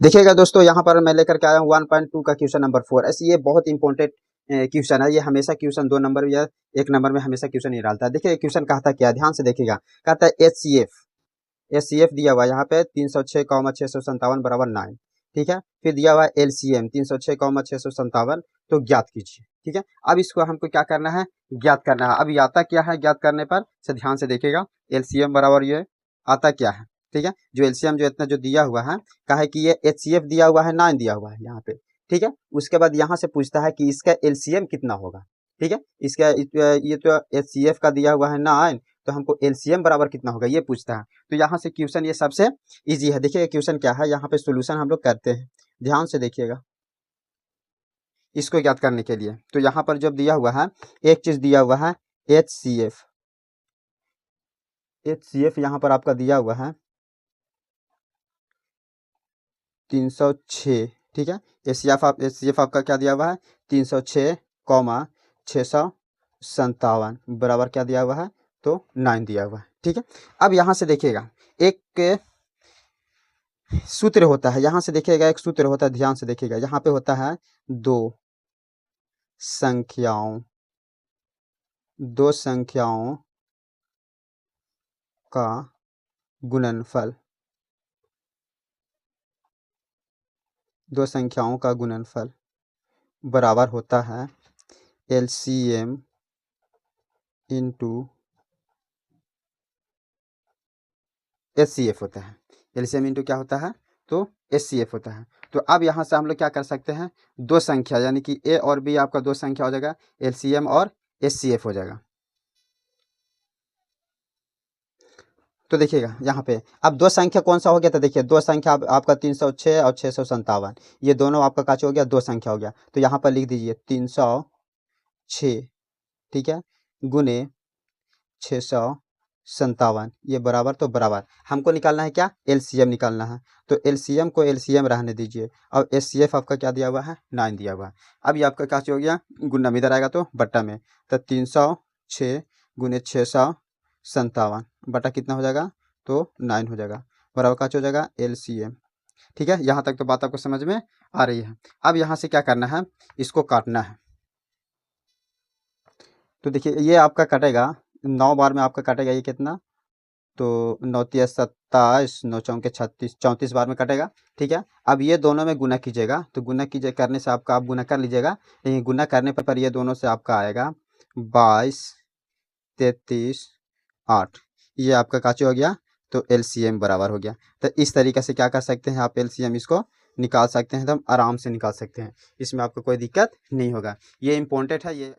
देखिएगा दोस्तों, यहाँ पर मैं लेकर के आया हूँ 1.2 का क्वेश्चन नंबर 4। ऐसे ये बहुत इंपॉर्टेंट क्वेश्चन है। ये हमेशा क्वेश्चन 2 नंबर या 1 नंबर में हमेशा क्वेश्चन नहीं डालता है। देखिए क्वेश्चन कहता क्या है, ध्यान से देखिएगा। कहता है एचसीएफ दिया हुआ है यहाँ पे 306,657 बराबर 9। ठीक है, फिर दिया हुआ है एलसीएम 306,657, तो ज्ञात कीजिए। ठीक है, अब इसको हमको क्या करना है, ज्ञात करना है। अब ये आता क्या है, ज्ञात करने पर से ध्यान से देखिएगा। एलसीएम बराबर ये आता क्या है। ठीक है, जो एलसीएम जो इतना जो दिया हुआ है, कहा है कि ये एचसीएफ दिया हुआ है 9 दिया हुआ है यहाँ पे। ठीक है, उसके बाद यहाँ से पूछता है कि इसका एलसीएम कितना होगा। ठीक है, इसका ये तो एचसीएफ का दिया हुआ है 9, तो हमको एलसीएम बराबर कितना होगा ये पूछता है। तो यहाँ से क्वेश्चन ये सबसे इजी है। देखिएगा क्वेश्चन क्या है, यहाँ पे सोल्यूशन हम लोग करते हैं, ध्यान से देखिएगा इसको ज्ञात करने के लिए। तो यहाँ पर जब दिया हुआ है, एक चीज दिया हुआ है एचसीएफ यहाँ पर आपका दिया हुआ है 306। ठीक है, एचसीएफ आपका क्या दिया हुआ है 306,657 बराबर क्या दिया हुआ है, तो 9 दिया हुआ है। ठीक है, अब यहाँ से देखिएगा एक सूत्र होता है, यहाँ से देखिएगा एक सूत्र होता है, ध्यान से देखिएगा। यहाँ पे होता है दो संख्याओं का गुणनफल, बराबर होता है एलसीएम इंटू एचसीएफ होता है। एलसीएम इंटू क्या होता है, तो एचसीएफ होता है। तो अब यहाँ से हम लोग क्या कर सकते हैं, दो संख्या यानी कि ए और बी आपका दो संख्या हो जाएगा, एलसीएम और एचसीएफ हो जाएगा। तो देखिएगा यहाँ पे अब दो संख्या कौन सा हो गया, तो देखिए दो संख्या आपका 306 और 657, ये दोनों आपका काच हो गया, दो संख्या हो गया। तो यहाँ पर लिख दीजिए 306, ठीक है, गुने 657, ये बराबर, तो बराबर हमको निकालना है क्या, एलसीएम निकालना है। तो एलसीएम को एलसीएम रहने दीजिए। अब एचसीएफ आपका क्या दिया हुआ है, 9 दिया हुआ है। अब ये आपका क्या हो गया, गुना में इधर आएगा तो बट्टा में, तो 306 गुने 657 बटा कितना हो जाएगा, तो 9 हो जाएगा, बराबर का हो जाएगा एलसीएम। ठीक है, यहाँ तक तो बात आपको समझ में आ रही है। अब यहाँ से क्या करना है, इसको काटना है। तो देखिए ये आपका कटेगा 9 बार में, आपका कटेगा ये कितना, तो 9 तिया 27, 9 चौके 36, 34 बार में कटेगा। ठीक है, अब ये दोनों में गुना कीजिएगा, तो गुना कीजिए करने से आपका, आप गुना कर लीजिएगा, लेकिन गुना करने पर ये दोनों से आपका आएगा 22, 33, 8, ये आपका काचे हो गया, तो एलसीएम बराबर हो गया। तो इस तरीके से क्या कर सकते हैं आप, एलसीएम इसको निकाल सकते हैं, एकदम आराम से निकाल सकते हैं, इसमें आपको कोई दिक्कत नहीं होगा। ये इंपॉर्टेंट है ये।